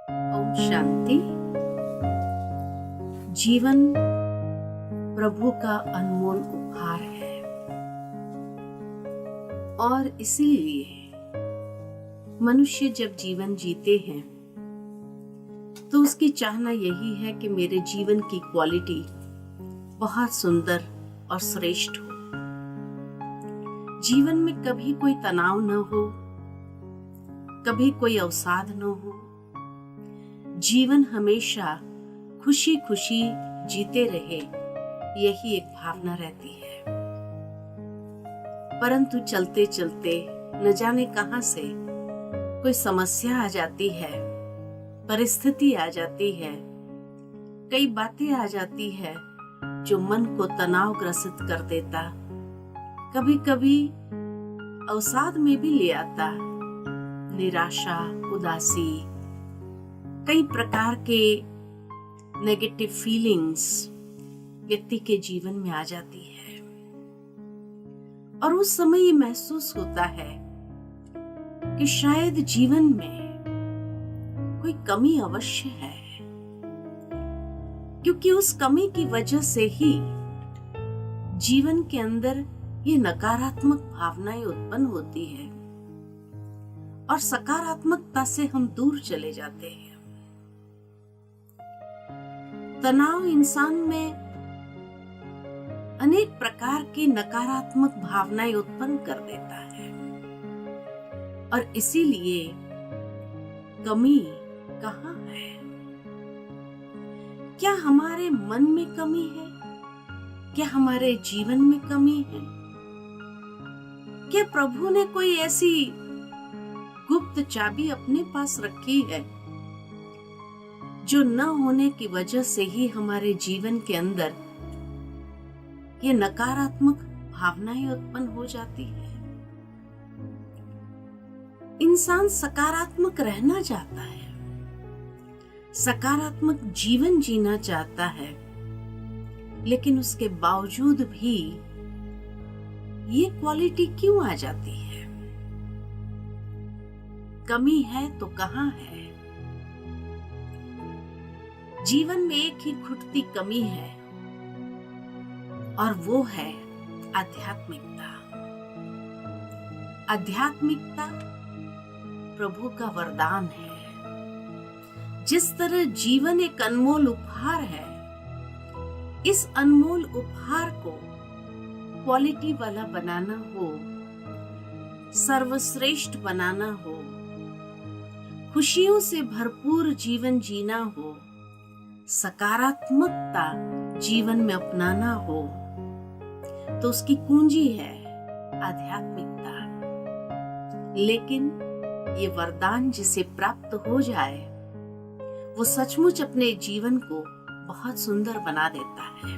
ओम शांति। जीवन प्रभु का अनमोल उपहार है और इसीलिए मनुष्य जब जीवन जीते हैं तो उसकी चाहना यही है कि मेरे जीवन की क्वालिटी बहुत सुंदर और श्रेष्ठ हो। जीवन में कभी कोई तनाव न हो, कभी कोई अवसाद न हो। जीवन हमेशा खुशी खुशी जीते रहे, यही एक भावना रहती है। परंतु चलते चलते न जाने कहां से कोई समस्या आ जाती है, परिस्थिति आ जाती है, कई बातें आ जाती है जो मन को तनावग्रसित कर देता, कभी कभी अवसाद में भी ले आता। निराशा, उदासी, कई प्रकार के नेगेटिव फीलिंग्स व्यक्ति के जीवन में आ जाती है और उस समय ये महसूस होता है कि शायद जीवन में कोई कमी अवश्य है, क्योंकि उस कमी की वजह से ही जीवन के अंदर ये नकारात्मक भावनाएं उत्पन्न होती है और सकारात्मकता से हम दूर चले जाते हैं। तनाव इंसान में अनेक प्रकार की नकारात्मक भावनाएं उत्पन्न कर देता है और इसीलिए कमी कहाँ है? क्या हमारे मन में कमी है? क्या हमारे जीवन में कमी है? क्या प्रभु ने कोई ऐसी गुप्त चाबी अपने पास रखी है जो न होने की वजह से ही हमारे जीवन के अंदर ये नकारात्मक भावनाएं उत्पन्न हो जाती है? इंसान सकारात्मक रहना चाहता है, सकारात्मक जीवन जीना चाहता है, लेकिन उसके बावजूद भी ये क्वालिटी क्यों आ जाती है? कमी है तो कहां है? जीवन में एक ही घुटती कमी है और वो है आध्यात्मिकता। आध्यात्मिकता प्रभु का वरदान है। जिस तरह जीवन एक अनमोल उपहार है, इस अनमोल उपहार को क्वालिटी वाला बनाना हो, सर्वश्रेष्ठ बनाना हो, खुशियों से भरपूर जीवन जीना हो, सकारात्मकता जीवन में अपनाना हो, तो उसकी कुंजी है आध्यात्मिकता। लेकिन ये वरदान जिसे प्राप्त हो जाए, वो सचमुच अपने जीवन को बहुत सुंदर बना देता है।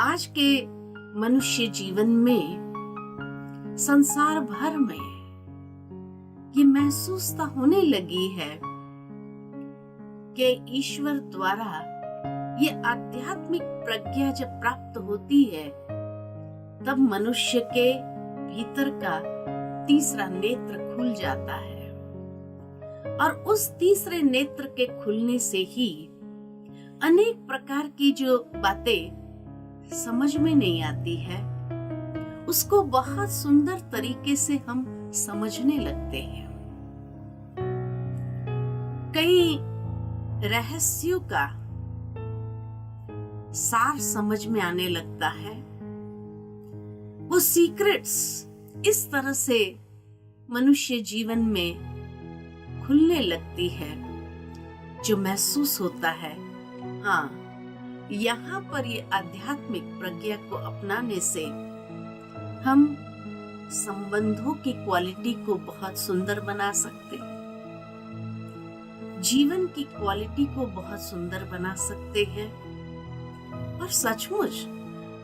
आज के मनुष्य जीवन में, संसार भर में ये महसूसता होने लगी है कि ईश्वर द्वारा ये आध्यात्मिक प्रज्ञा जब प्राप्त होती है, तब मनुष्य के भीतर का तीसरा नेत्र खुल जाता है और उस तीसरे नेत्र के खुलने से ही अनेक प्रकार की जो बातें समझ में नहीं आती है, उसको बहुत सुंदर तरीके से हम समझने लगते हैं। कई रहस्यों का सार समझ में आने लगता है। वो सीक्रेट्स इस तरह से मनुष्य जीवन में खुलने लगती है जो महसूस होता है, हाँ, यहाँ पर ये आध्यात्मिक प्रज्ञा को अपनाने से हम संबंधों की क्वालिटी को बहुत सुंदर बना सकते हैं, जीवन की क्वालिटी को बहुत सुंदर बना सकते हैं और सचमुच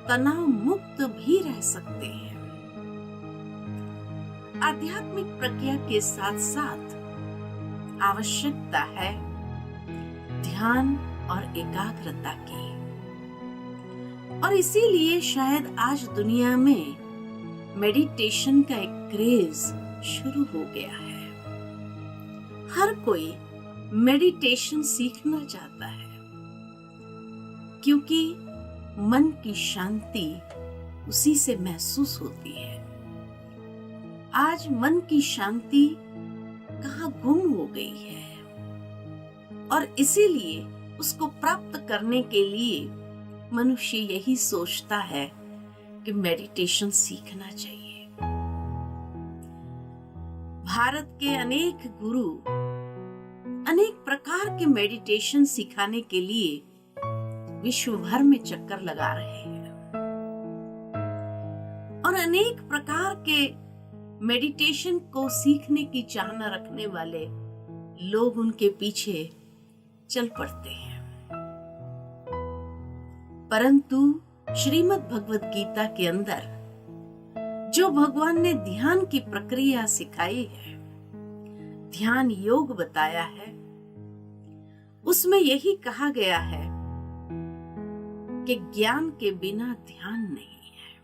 तनाव मुक्त भी रह सकते हैं। आध्यात्मिक प्रज्ञा के साथ साथ आवश्यकता है ध्यान और एकाग्रता की, और इसीलिए शायद आज दुनिया में मेडिटेशन का एक क्रेज शुरू हो गया है। हर कोई मेडिटेशन सीखना चाहता है, क्योंकि मन की शांति उसी से महसूस होती है। आज मन की शांति कहाँ गुम हो गई है, और इसीलिए उसको प्राप्त करने के लिए मनुष्य यही सोचता है कि मेडिटेशन सीखना चाहिए। भारत के अनेक गुरु अनेक प्रकार के मेडिटेशन सिखाने के लिए विश्व भर में चक्कर लगा रहे हैं, और अनेक प्रकार के मेडिटेशन को सीखने की चाहना रखने वाले लोग उनके पीछे चल पड़ते हैं। परंतु श्रीमद् भगवत गीता के अंदर जो भगवान ने ध्यान की प्रक्रिया सिखाई है, ध्यान योग बताया है, उसमें यही कहा गया है कि ज्ञान के बिना ध्यान नहीं है।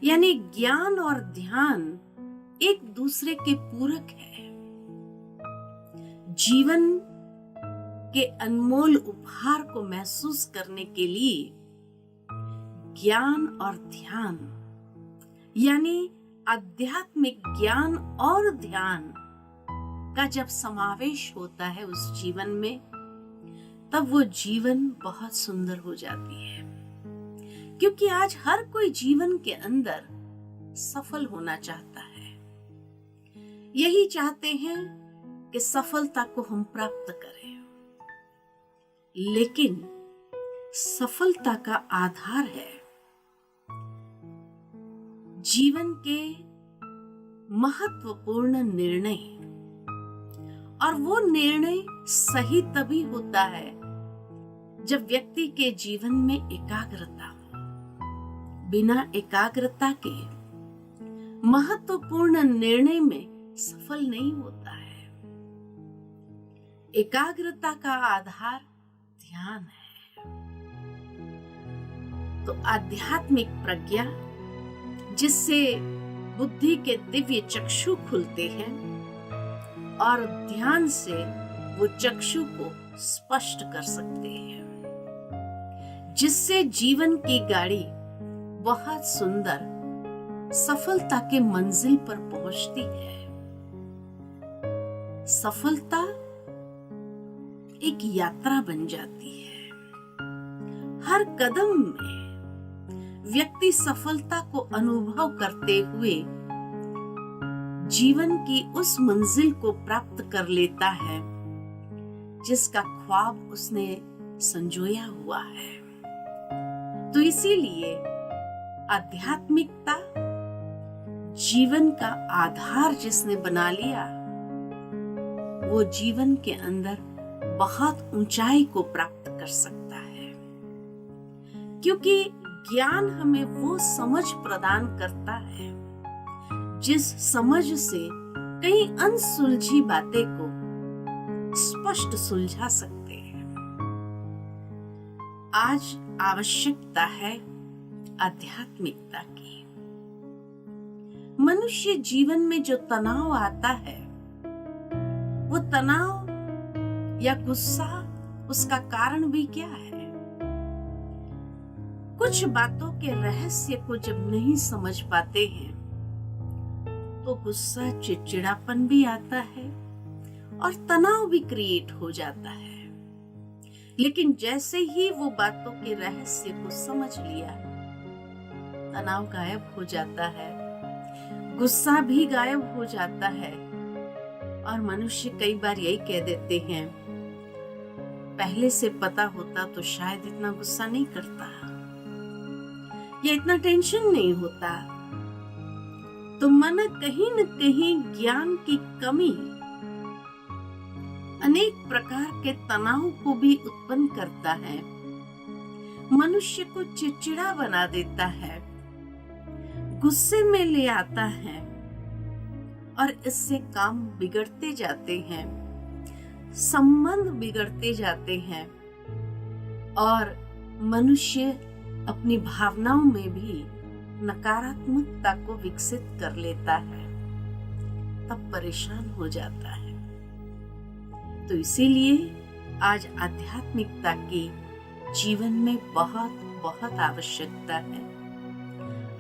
यानी ज्ञान और ध्यान एक दूसरे के पूरक है। जीवन के अनमोल उपहार को महसूस करने के लिए ज्ञान और ध्यान, यानी आध्यात्मिक ज्ञान और ध्यान का जब समावेश होता है उस जीवन में, तब वो जीवन बहुत सुंदर हो जाती है। क्योंकि आज हर कोई जीवन के अंदर सफल होना चाहता है। यही चाहते हैं कि सफलता को हम प्राप्त करें, लेकिन सफलता का आधार है जीवन के महत्वपूर्ण निर्णय, और वो निर्णय सही तभी होता है जब व्यक्ति के जीवन में एकाग्रता हो। बिना एकाग्रता के महत्वपूर्ण निर्णय में सफल नहीं होता है। एकाग्रता का आधार ध्यान है। तो आध्यात्मिक प्रज्ञा, जिससे बुद्धि के दिव्य चक्षु खुलते हैं, और ध्यान से वो चक्षु को स्पष्ट कर सकते हैं, जिससे जीवन की गाड़ी बहुत सुंदर सफलता के मंजिल पर पहुंचती है। सफलता एक यात्रा बन जाती है। हर कदम में व्यक्ति सफलता को अनुभव करते हुए जीवन की उस मंजिल को प्राप्त कर लेता है जिसका ख्वाब उसने संजोया हुआ है। तो इसीलिए आध्यात्मिकता जीवन का आधार जिसने बना लिया, वो जीवन के अंदर बहुत ऊंचाई को प्राप्त कर सकता है। क्योंकि ज्ञान हमें वो समझ प्रदान करता है जिस समझ से कई अनसुलझी बातें को स्पष्ट सुलझा सकते हैं। आज आवश्यकता है आध्यात्मिकता की। मनुष्य जीवन में जो तनाव आता है, वो तनाव या गुस्सा, उसका कारण भी क्या है? कुछ बातों के रहस्य को जब नहीं समझ पाते हैं तो गुस्सा, चिड़चिड़ापन भी आता है और तनाव भी क्रिएट हो जाता है। लेकिन जैसे ही वो बातों के रहस्य को समझ लिया, तनाव गायब हो जाता है, गुस्सा भी गायब हो जाता है। और मनुष्य कई बार यही कह देते हैं, पहले से पता होता तो शायद इतना गुस्सा नहीं करता या इतना टेंशन नहीं होता। तो मन कहीं न कहीं ज्ञान की कमी अनेक प्रकार के तनाव को भी उत्पन्न करता है, मनुष्य को चिड़चिड़ा बना देता है, गुस्से में ले आता है, और इससे काम बिगड़ते जाते हैं, संबंध बिगड़ते जाते हैं, और मनुष्य अपनी भावनाओं में भी नकारात्मकता को विकसित कर लेता है, तब परेशान हो जाता है। तो इसीलिए आज आध्यात्मिकता की जीवन में बहुत बहुत आवश्यकता है।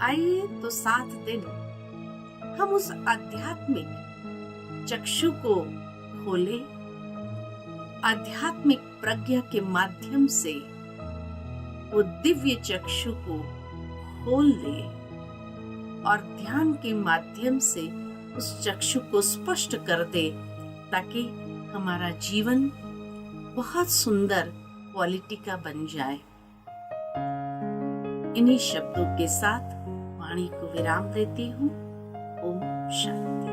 आइए तो 7 दिन हम उस आध्यात्मिक चक्षु को खोले, आध्यात्मिक प्रज्ञा के माध्यम से वो दिव्य चक्षु को खोल दे और ध्यान के माध्यम से उस चक्षु को स्पष्ट कर दे, ताकि हमारा जीवन बहुत सुंदर क्वालिटी का बन जाए। इन्हीं शब्दों के साथ वाणी को विराम देती हूँ। ओम शांति।